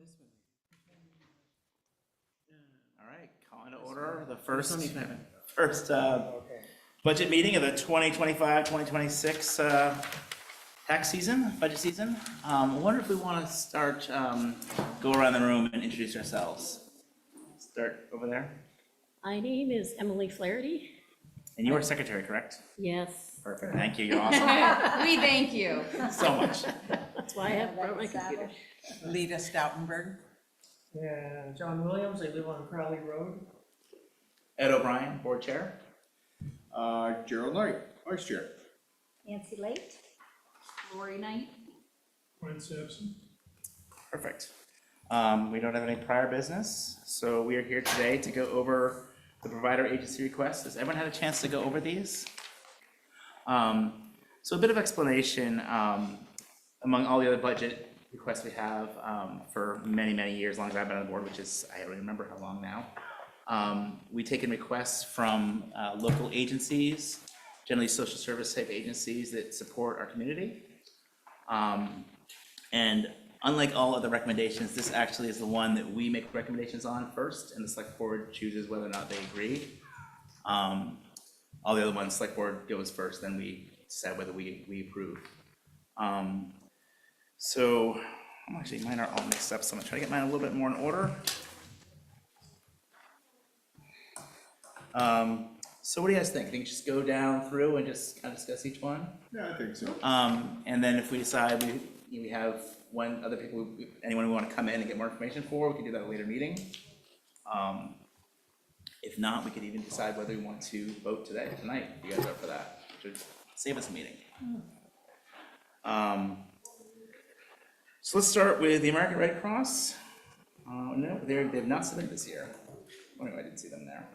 this one. All right, calling to order the first budget meeting of the 2025-2026 tax season, budget season. I wonder if we want to start, go around the room and introduce ourselves. Start over there. My name is Emily Flaherty. And you are secretary, correct? Yes, Perfect, thank you, you're awesome, We thank you. so much. that's why I have brought my computer. Lita Stoutenberg. Yeah, John Williams, I live on Crowley Road. Ed O'Brien, board chair. Gerald Knight, Vice Chair. Nancy Late. Lori Knight. Gwen Sampson. Perfect. We don't have any prior business, so we are here today to go over the provider agency requests. Has everyone had a chance to go over these? So a bit of explanation, among all the other budget requests we have for many, many years, long as I've been on the board, which is, I don't remember how long now. We take in requests from local agencies, generally social service type agencies that support our community. And unlike all other recommendations, this actually is the one that we make recommendations on first, and the select board chooses whether or not they agree. All the other ones, select board goes first, then we decide whether we approve. So, actually, mine are all mixed up, so I'm gonna try to get mine a little bit more in order. So what do you guys think? Think just go down through and just kind of discuss each one? Yeah, I think so. And then if we decide we have other people, anyone we want to come in and get more information for, we can do that at a later meeting. If not, we could even decide whether we want to vote tonight, if you guys are up for that, which would save us a meeting. So let's start with the American Red Cross. No, they've not submitted this year. Anyway, I didn't see them there.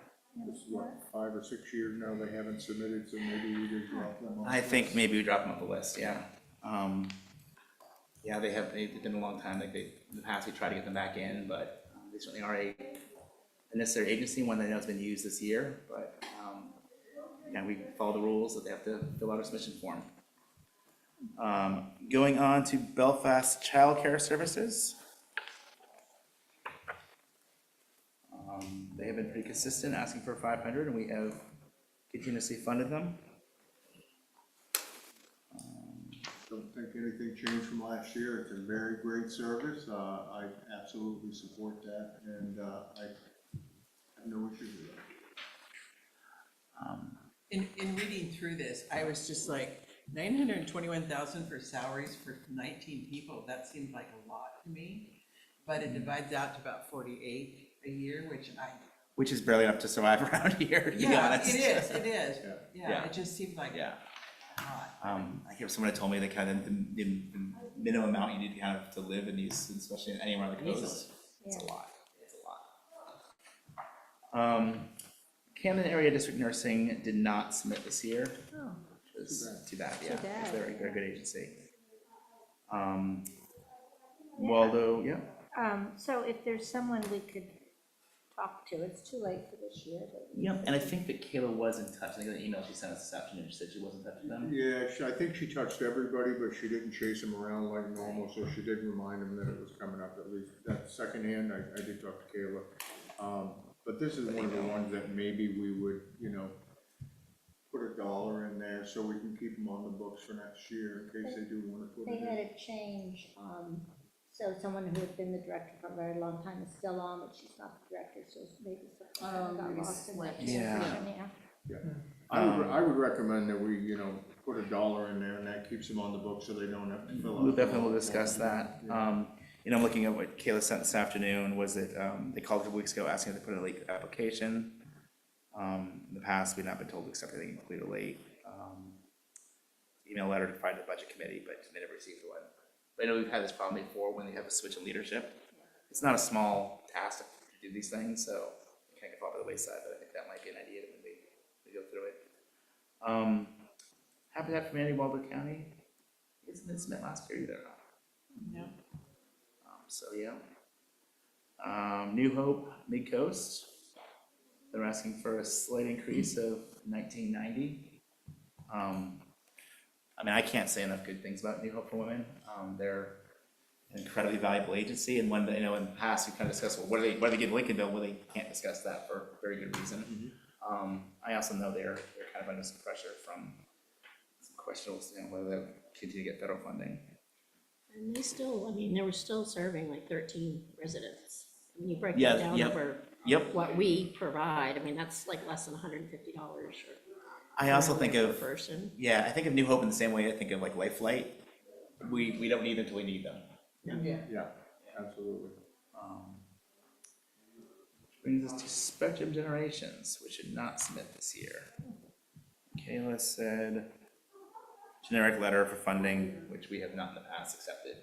This is what, 5 or 6 years now they haven't submitted, so maybe we just drop them off. I think maybe we drop them off the list, yeah. Yeah, they've been a long time, like in the past we tried to get them back in, but they certainly are a necessary agency, one that I know has been used this year, but yeah, we follow the rules that they have to fill out a submission form. Going on to Belfast Child Care Services. They have been pretty consistent, asking for 500, and we have continuously funded them. Don't think anything changed from last year. It's a very great service. I absolutely support that, and I have no issues with that. In reading through this, I was just like, 921,000 for salaries for 19 people, that seemed like a lot to me. But it divides out to about 48 a year, Which is barely enough to survive around here, to be honest. it is. Yeah. Yeah, it just seemed like Yeah. a lot. I hear someone had told me that kind of the minimum amount you need to kind of to live in these, especially anywhere on the coast. It's a lot. It's a lot. Camden Area District Nursing did not submit this year. Oh. Which is too bad, yeah. Too bad, Because they're a good agency. Waldo, yeah. So if there's someone we could talk to, it's too late for this year, but. Yep, and I think that Kayla was in touch. I think the email she sent us this afternoon, she said she was in touch with them. Yeah, I think she touched everybody, but she didn't chase them around like normal, so she did remind them that it was coming up at least. That secondhand, I did talk to Kayla. But this is one of the ones that maybe we would, put $1 in there so we can keep them on the books for next year in case they do want to put They it had in. a change, so someone who had been the director for a very long time is still on, but she's not the director, so maybe something got maybe lost in that slipped. Yeah. transition, yeah. I would recommend that we, put $1 in there and that keeps them on the book so they don't have to fill out. We'll definitely will discuss that. I'm looking at what Kayla sent this afternoon, was that they called a couple weeks ago asking if they put in a late application. In the past, we've not been told to accept anything completely late. Email letter to find the budget committee, but they never received one. But I know we've had this problem before when they have a switch in leadership. It's not a small task to do these things, so it can't get fall by the wayside, but I think that might be an idea when we go through it. Habitat for Humanity, Waldo County, isn't it submit last year either? No. So, yeah. New Hope, Mid-Coast, they're asking for a slight increase of $19.90. I mean, I can't say enough good things about New Hope for Women. They're an incredibly valuable agency, and one that, you know, in the past, we kind of discussed, well, what do they give Lincolnville? Well, they can't discuss that for very good reason. I also know they're kind of under some pressure from some questions, you know, whether they'll continue to get federal funding. And they still, I mean, they were still serving like 13 residents. When you break Yeah, it down yep, over Yep. what we provide, I mean, that's like less than $150 or I also think per of, person. yeah, I think of New Hope in the same way I think of like Life Flight. We don't need them until we need them. Yeah. Yeah, absolutely. Which brings us to Spectrum Generations, which did not submit this year. Kayla said generic letter for funding, which we have not in the past accepted.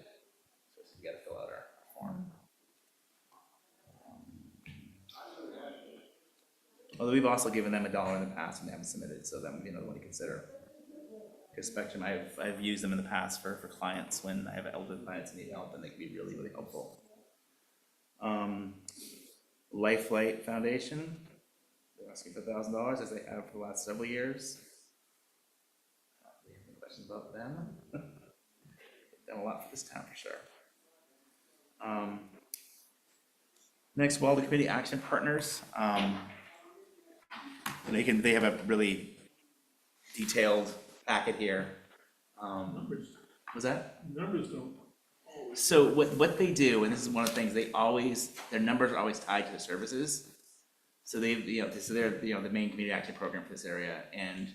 So we gotta fill out our form. Although we've also given them $1 in the past and they haven't submitted, so that would be another one to consider. Because Spectrum, I've used them in the past for clients when I have elderly clients who need help, and they can be really, really helpful. Lifelight Foundation, they're asking for $1,000 as they have for the last several years. Do you have any questions about them? They've done a lot for this town for sure. Next, Walden Community Action Partners. They have a really detailed packet here. Was that? Numbers don't. So what they do, and this is one of the things, their numbers are always tied to the services. So they're the main community action program for this area. And,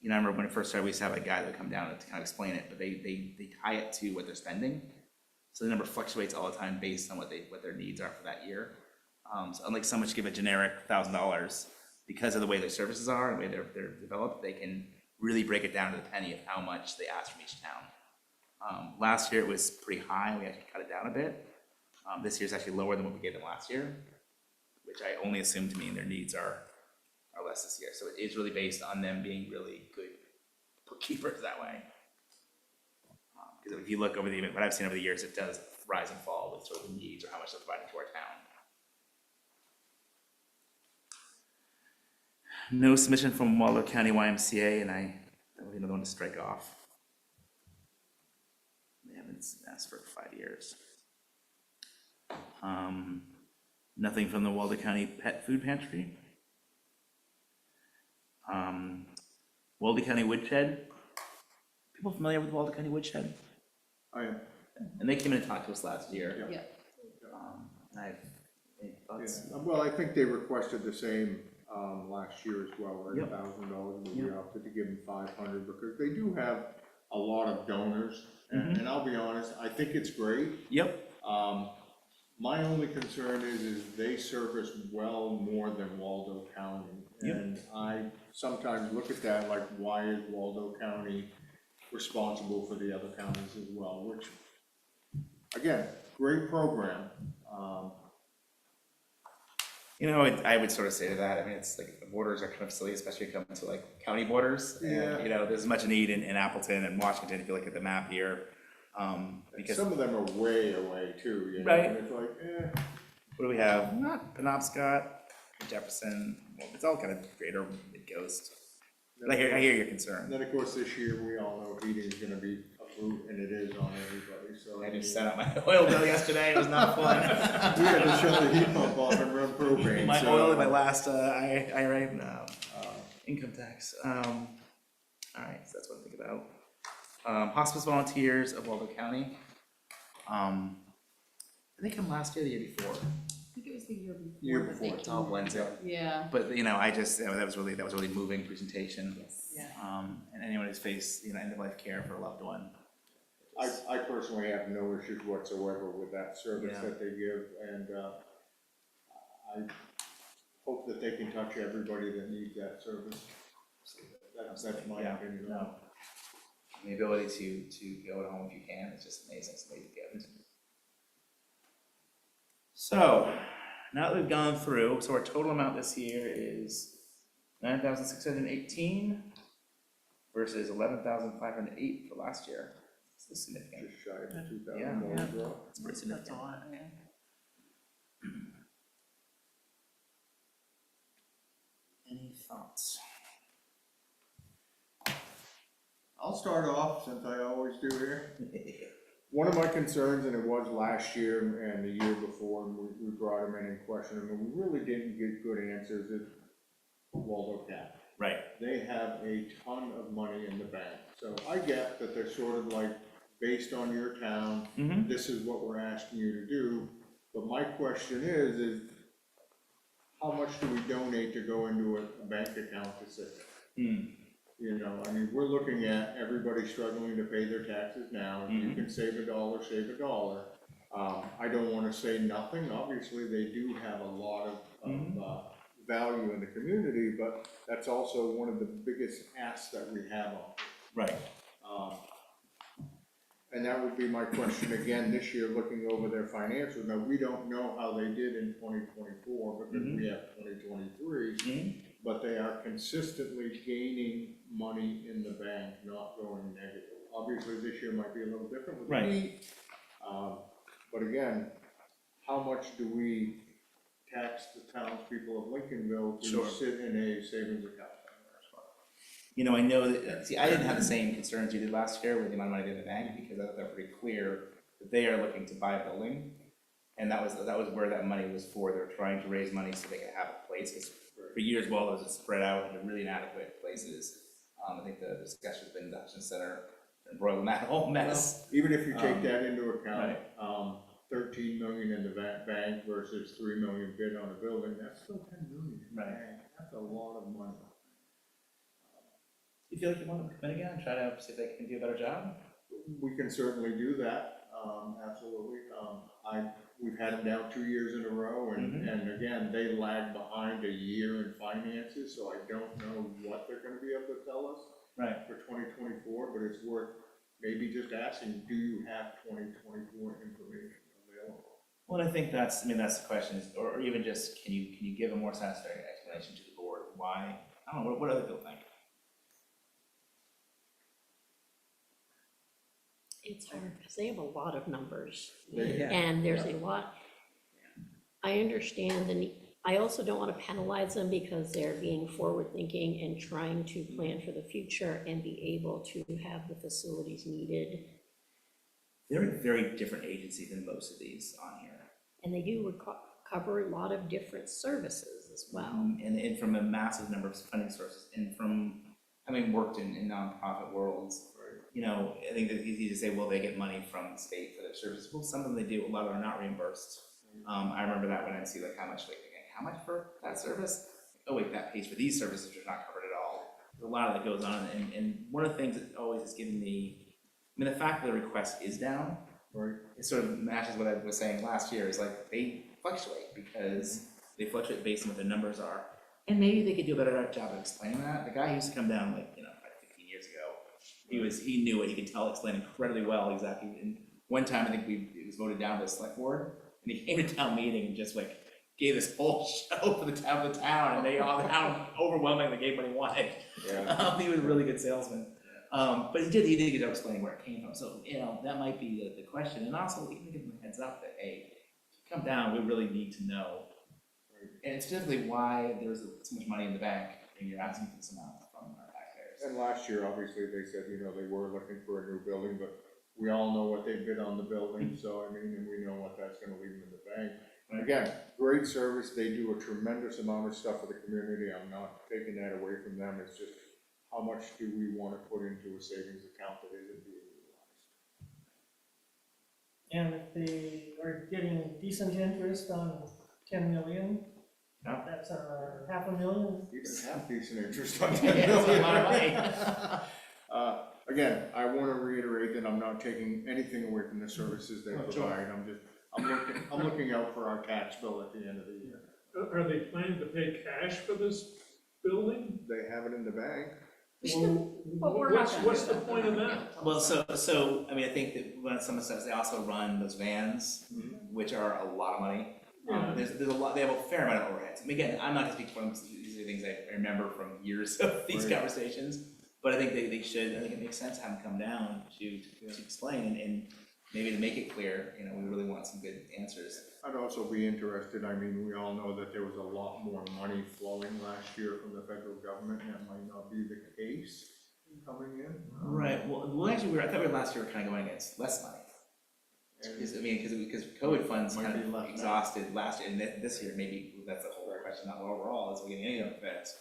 you know, I remember when it first started, we used to have a guy that would come down to kind of explain it, but they tie it to what they're spending. So the number fluctuates all the time based on what their needs are for that year. So unlike someone should give a generic $1,000, because of the way their services are and the way they're developed, they can really break it down to the penny of how much they ask from each town. Last year it was pretty high, we actually cut it down a bit. This year's actually lower than what we gave them last year, which I only assume to mean their needs are less this year. So it is really based on them being really good bookkeepers that way. Because if you look over what I've seen over the years, it does rise and fall with sort of the needs or how much they're providing to our town. No submission from Waldo County YMCA, and that would be another one to strike off. They haven't asked for 5 years. Nothing from the Waldo County Pet Food Pantry. Waldo County Woodshed. People familiar with Waldo County Woodshed? I am, And they came in and talked to us last year. yeah. And any thoughts? Yeah. Well, I think they requested the same, last year as well, right? Yep. $1,000, but we Yep. opted to give them 500 because they do have a lot of donors. And I'll be honest, I think it's great. Yep. My only concern is they service well more than Waldo County. Yep. And I sometimes look at that like, why is Waldo County responsible for the other counties as well? Which, again, great program. You know, I would sort of say to that, I mean, it's like the borders are kind of silly, especially when it comes to like county borders. Yeah. And, you know, there's as much need in Appleton and Washington, if you look at the map here. Because Some of them are way away too, you know, Right. and it's like, what do we have? Not Penobscot, Jefferson, well, it's all kind of greater mid-coast. But I hear your And concern. then, of course, this year, we all know heating is gonna be a boot, and it is on everybody, so. I just sent out my oil bill yesterday, it was not fun. We had to shut the heat pump off and run propane, My so- oil in my last IRA, income tax. All right, so that's what I think about. Hospice volunteers of Waldo County. Did they come last year or the year before? I think it was the year before. Year that they before. It's all came in. blends in. Yeah. But, you know, that was really moving presentation. Yes. Yeah. And anyone who's faced, you know, end-of-life care for a loved one. I personally have no issues whatsoever with that service Yeah. that they give, and, I hope that they can touch everybody that needs that service. That's my Yeah, opinion. no. The ability to go to home if you can, it's just amazing, it's an amazing gift. So, now that we've gone through, so our total amount this year is 9,618 versus 11,508 for last year. It's significant. Just shy of Yeah. 2,000 more Yeah. as well. It's pretty That's a significant. lot, yeah. Any thoughts? I'll start off, since I always do here. one of my concerns, and it was last year and the year before, and we brought them in and questioned them, and we really didn't get good answers, is Waldo Cap. Right. They have a ton of money in the bank, so I get that they're sort of like, based on your town, Mm-hmm. this is what we're asking you to do, but my question is how much do we donate to go into a bank account to sit there? Mm. You know, I mean, we're looking at everybody struggling to pay their taxes now. If you can save a dollar, save a dollar. I don't wanna say nothing, obviously, they do have a lot of value in the community, but that's also one of the biggest asks that we have on. Right. And that would be my question again, this year, looking over their financials. Now, we don't know how they did in 2024 because we have 2023. Mm-hmm. But they are consistently gaining money in the bank, not going negative. Obviously, this year might be a little different with the Right. heat. But again, how much do we tax the townspeople of Lincolnville to Sure. sit in a savings account? You know, I know that, see, I didn't have the same concerns you did last year with the amount of money in the bank, because I thought they were pretty clear that they are looking to buy a building. And that was where that money was for. They were trying to raise money so they could have a place, because for years, while it was spread out into really inadequate places, I think the discussion's been the Hutchins Center and embroiled in that whole mess. Even if you take that into account, right. 13 million in the bank versus 3 million bid on a building, that's still 10 million in the Right. bank. That's a lot of money. You feel like you want them to come in again and try to see if they can do a better job? We can certainly do that, absolutely. We've had them down 2 years in a row, and again, they lag behind a year in finances, so I don't know what they're gonna be able to tell us Right. for 2024, but it's worth maybe just asking, do you have 2024 information available? Well, I think that's the question, is, or even just, can you give a more satisfactory explanation to the board why? I don't know, what other people think? It's hard, because they have a lot of numbers, Yeah. and there's a lot. I understand the need. I also don't want to penalize them because they're being forward-thinking and trying to plan for the future and be able to have the facilities needed. They're a very different agency than most of these on here. And they do cover a lot of different services as well. And from a massive number of funding sources, and from, having worked in nonprofit worlds, you know, I think it's easy to say, well, they get money from the state for their services. Well, some of them they do, a lot of them are not reimbursed. I remember that when I'd see like how much for that service? Oh wait, that pays for these services, which are not covered at all. There's a lot of that goes on, and one of the things that always has given me, the fact that the request is down, Right. it sort of matches what I was saying last year, is like, they fluctuate because they fluctuate based on what their numbers are. And maybe they could do a better job of explaining that. The guy who used to come down like, like 15 years ago, he knew it, he could tell, explain incredibly well exactly. And one time I think it was voted down to the select board, and he came to town meeting and just like gave this whole show for the town, and they all, how overwhelmingly gave what he wanted. Yeah. He was a really good salesman. But he did a good job explaining where it came from. So, that might be the question. And also, even give them a heads up that, hey, if you come down, we really need to know. And it's specifically why there's so much money in the bank, and you're asking for this amount from our taxpayers. And last year, obviously, they said, they were looking for a new building, but we all know what they bid on the building, so and we know what that's gonna leave them in the bank. Right. Again, great service, they do a tremendous amount of stuff for the community, I'm not taking that away from them, it's just how much do we wanna put into a savings account that isn't being utilized? And if they are getting decent interest on 10 million, Yeah. that's $500,000. You can have decent interest on Yeah, that. that's a lot of money. Again, I wanna reiterate that I'm not taking anything away from the services they Oh, sure. provide, I'm looking out for our tax bill at the end of the year. Are they planning to pay cash for this building? They have it in the bank. Well, But we're not what's gonna the do point of that? Well, so I think that when someone says they also run those vans, which are a lot of money. Yeah. There's a lot, they have a fair amount of overheads. Again, I'm not gonna speak for them, these are things I remember from years of these Right. conversations. But I think they should, I think it makes sense to have them come down to explain, and maybe to make it clear, we really want some good answers. I'd also be interested, we all know that there was a lot more money flowing last year from the federal government, and that might not be the case coming in. Right, well, actually, I thought last year we were kind of going against less money. Because, I mean, because COVID funds Might kind be of left out. exhausted last year, and this year, maybe that's the whole question, not overall, is we getting any of them fixed.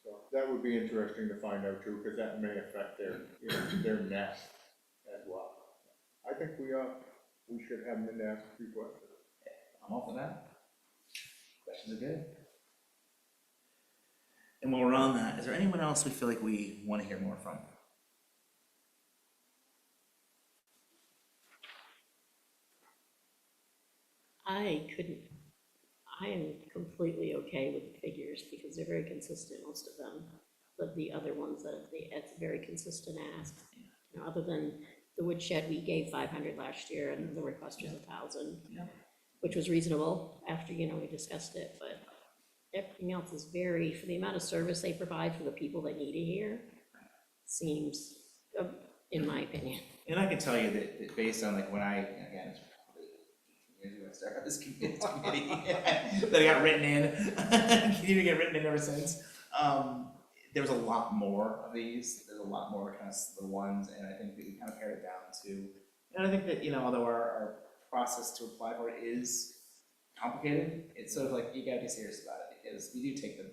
So that would be interesting to find out too, because that may affect their, you know, their net as well. I think we should have them in to ask a few questions. I'm all for that. Questions are good. And while we're on that, is there anyone else we feel like we want to hear more from? I am completely okay with the figures because they're very consistent, most of them. But the other ones it's a very consistent ask. You know, other than the woodshed, we gave 500 last year and the request was 1,000. Yeah. Which was reasonable after, we discussed it, but everything else is very, for the amount of service they provide for the people that need it here, seems, in my opinion. And I can tell you that based on like when again, it's probably 18 years ago I started this committee, that I got written in, continue to get written in ever since. There was a lot more of these, there's a lot more kind of the ones, and I think that we kind of pared it down to, and I think that, although our process to apply for it is complicated, it's sort of like, you gotta be serious about it, because we do take the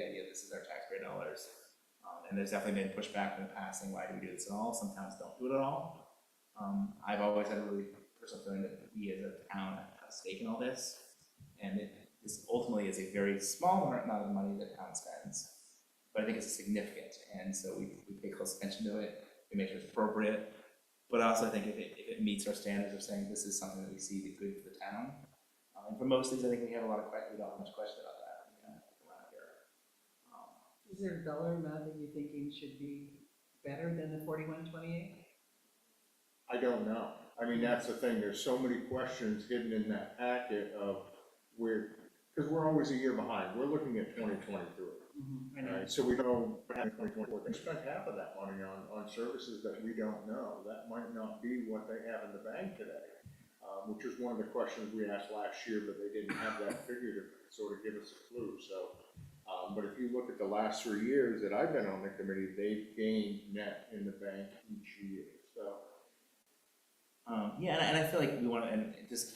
idea this is our taxpayer dollars. And there's definitely been pushback in the past saying, why do we do this at all? Sometimes don't do it at all. I've always had a really personal feeling that we as a town have a stake in all this. And this ultimately is a very small amount of money that town spends. But I think it's significant. And so we pay close attention to it. We make sure it's appropriate. But also I think if it meets our standards of saying this is something that we see that's good for the town. And for most of these, I think we have a lot of questions. We don't have much question about that. Around here. Is there a dollar amount that you're thinking should be better than the 4128? I don't know. I mean, that's the thing, there's so many questions hidden in that packet of because we're always a year behind, we're looking at 2023. Right, so we know, in 2024, they spent half of that money on services that we don't know. That might not be what they have in the bank today, which is one of the questions we asked last year, but they didn't have that figure to sort of give us a clue, so. But if you look at the last 3 years that I've been on the committee, they've gained net in the bank each year, so. Yeah, and I feel like we want to, and just,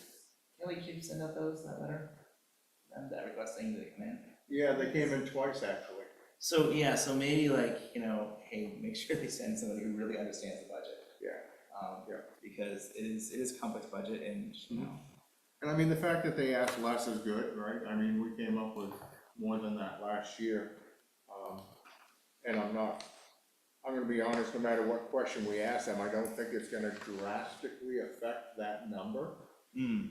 Kelly, should you send out that letter? And that requesting that they come in? Yeah, they came in twice, actually. So, yeah, so maybe like, hey, make sure they send somebody who really understands the budget. Yeah. Yeah. Because it is a complex budget and, And I mean, the fact that they asked less is good, right? I mean, we came up with more than that last year. And I'm gonna be honest, no matter what question we ask them, I don't think it's gonna drastically affect that number.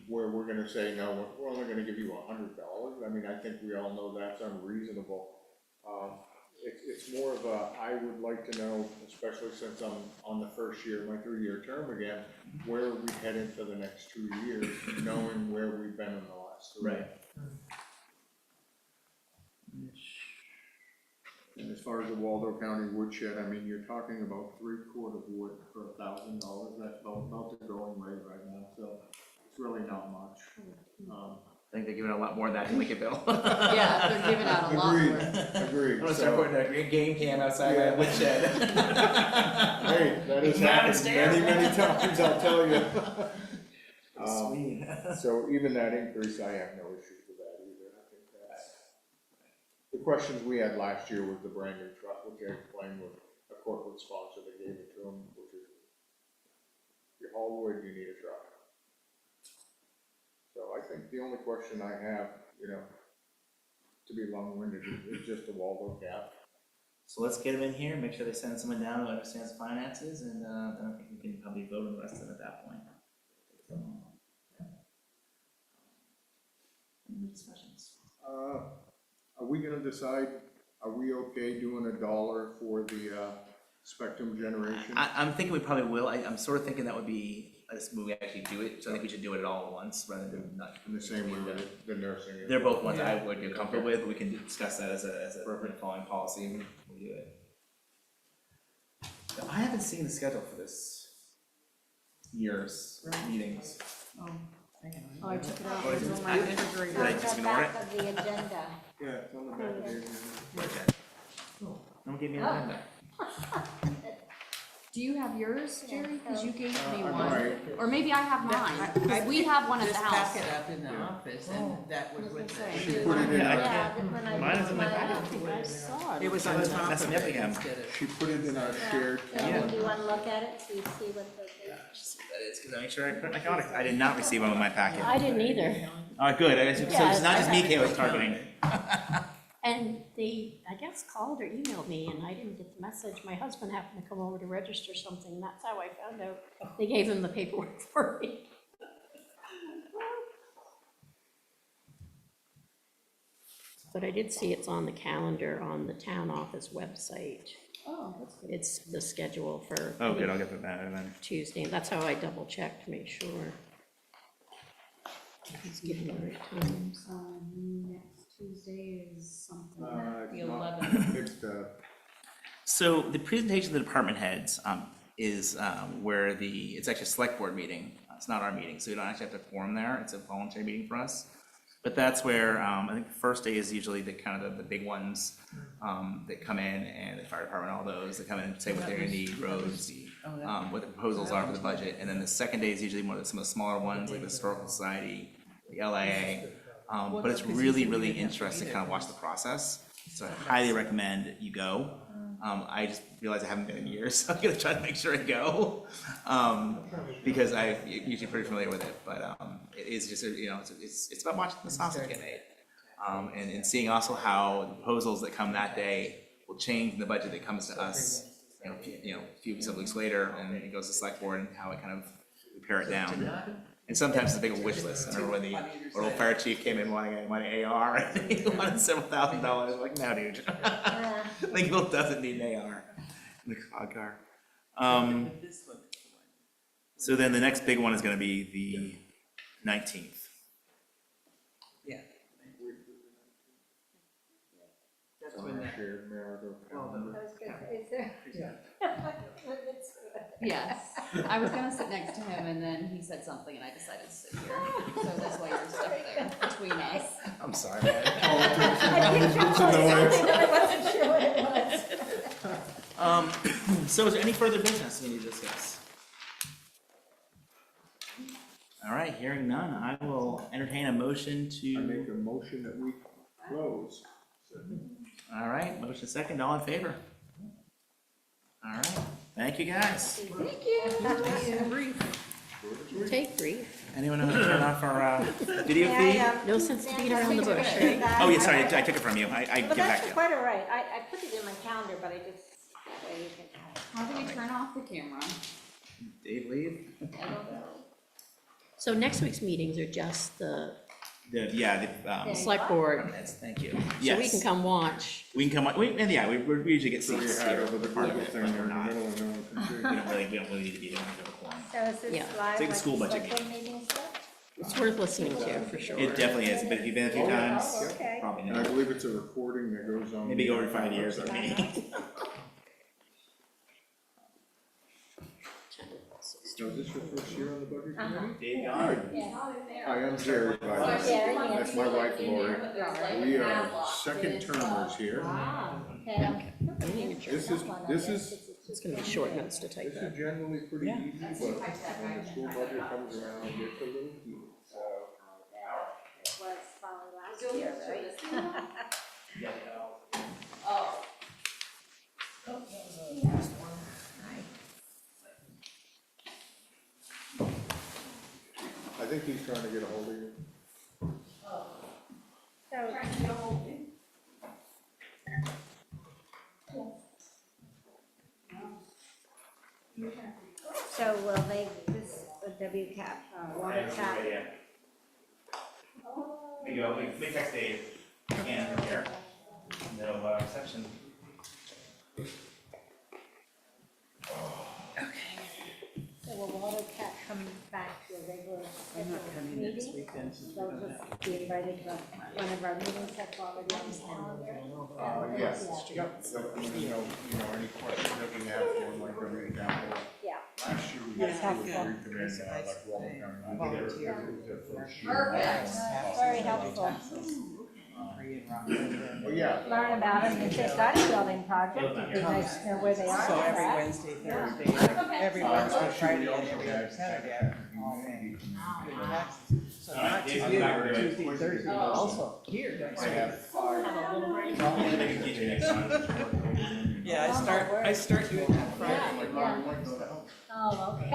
Where we're gonna say, no, we're only gonna give you $100. I mean, I think we all know that's unreasonable. It's more of I would like to know, especially since I'm on the first year of my 3-year term again, where we head into the next 2 years, knowing where we've been in the last 3. right. And as far as the Waldo County woodshed, I mean, you're talking about 3/4 wood for $1,000. That's about the going rate right now, so it's really not much. I think they're giving a lot more than that in Lincoln Bill. Yeah, they're giving out a lot Agreed, more. agreed. I'm gonna start So, putting a game cam outside my woodshed. hey, that has It's not happened upstairs. many times, I'll tell you. Sweet. So even that increase, I have no issues with that either. I think that's, the questions we had last year was the brand new truck, which I explained with a corporate sponsor that gave it to them, which is, you haul wood, you need a truck. So I think the only question I have, to be long-winded, is just the Waldo gap. So let's get them in here, make sure they send someone down who understands finances, and then I think we can probably vote on the rest of them at that point. Any discussions? Are we gonna decide, are we okay doing $1 for the Spectrum generation? I'm thinking we probably will. I'm sort of thinking that would be when we actually do it, so I think we should do it all at once rather than not. In the same way with the nursing. They're both ones I would be comfortable with, but we can discuss that as a following policy when we do it. I haven't seen the schedule for this year's meetings. Oh, hang on. Oh, I took it out. Oh, is it It's on back? my Did refrigerator. I It's just on the ignore back of the agenda. Yeah, it's on the back of the agenda. Okay. No one gave me an agenda. Do Do you have yours, Jerry? Because you gave me I one. might. Or maybe I have mine, because we have one at the Just house. pack it up in the office, and that was with She the, put it in Yeah, I our, Yeah, when I Mine is did in my mine, bag. I don't think I saw it. it was on It's top messing of me up it again. instead of. she put it in our shared do you wanna look at it, so you see what the. That is, because I make sure I put my calendar. I did not receive one with my packet. I didn't either. Oh, good. So it's not just me Kayla's targeting. And they, I guess, called or emailed me, and I didn't get the message. My husband happened to come over to register something, and that's how I found out. They gave him the paperwork for me. But I did see it's on the calendar on the town office website. Oh, that's good. It's the schedule for Oh, good. I'll get that then. Tuesday, and that's how I double checked to make sure. He's giving the right times. Next Tuesday is something, it's the not- 11th. It's the, So the presentation to the department heads is where it's actually a select board meeting. It's not our meeting, so we don't actually have to form there. It's a voluntary meeting for us. But that's where, I think the first day is usually the kind of the big ones that come in, and the fire department, all those that come in and say what they're gonna need, roads, what the proposals are for the budget. And then the second day is usually more of some of the smaller ones, like the Historical Society, the LIA. But it's really, really interesting to kind of watch the process. So I highly recommend you go. I just realized I haven't been in years, so I'm gonna try to make sure I go. Because I'm usually pretty familiar with it, but it is just, it's about watching the sausage get made. And seeing also how the proposals that come that day will change in the budget that comes to us, a few weeks later, and then it goes to select board and how it kind of, we pare it down. And sometimes it's a big wish list. I remember when our old fire chief came in wanting AR, and he wanted several $1,000s. Like, no, dude. Lakeville doesn't need an AR in the COG car. This one. So then the next big one is gonna be the 19th. Yeah. That's on when our that, shared marital well, calendar. I was gonna say, is there? Yes, I was gonna sit next to him, and then he said something, and I decided to sit here. So that's why you're stuck there between us. I'm sorry, man. I wasn't sure what it was. So is there any further business we need to discuss? All right, hearing none, I will entertain a motion I to, make a motion that we close. all right, motion second, all in favor? All right, thank you, guys. Take brief. Anyone know how to turn off our video feed? No sense to beat around the bush, right? Oh, yeah, sorry, I took it from you. I give But it back that's to you. quite all right, I put it in my calendar, but I just, that way you can have it. How do we turn off the camera? Dave, leave? I don't know. So next week's meetings are just the The select board, thank you. so Yes. we can come watch. We can come, we usually get So we seats had here. over the part of Google it, thing but there we're in the not. middle and no one can see. We don't really need to be there, we have a quorum. So is this Yeah. live? It's like the school budget select board meeting stuff? It's worth listening to, for sure. It definitely is, but if you've been a few times, Oh, okay. probably And I know. believe it's a recording that goes on. Maybe over 5 years, I mean. So is this your first year on the budget Uh-huh. committee? Dave gone? Yeah. Hi, I'm Jerry, by the way. Jerry, That's my wife Lori. Right. We are second termers here. Wow, okay. This is, It's gonna be short notes to type this that. is generally pretty easy, but when the school budget comes around, it gets a little heated, so. It was probably last year, right? Oh. I think he's trying to get a hold of you. So will they, this, the WCAP, water tap, We go, we text Dave, and here, no reception. so will water tap come back to a regular I'm not scheduled coming next meeting? weekend. since we They'll don't have- just be invited to one of our meetings that's already on the calendar? Yes, yep, so, any questions that we have for them, like every example. Yeah. Last year we That's had two or helpful. three come in, like Walton County. volunteer. Their first year. Perfect. Very helpful. free in Rockland. Oh, yeah. Learn about them, if they've got a building project, it'd be nice to know where they are. So with every that. Wednesday, Thursday, every Wednesday, Friday, and every other Saturday, I'm all in. Doing taxes. So not just you, Tuesday, Thursday, but also here. I have five. Yeah, I start doing that Friday. Oh, okay.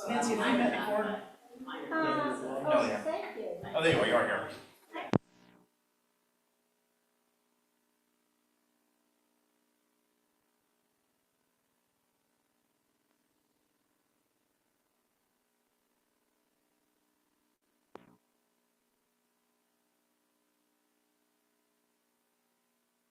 Nancy, have you met before? Oh, thank you. Oh, there you are, you are here.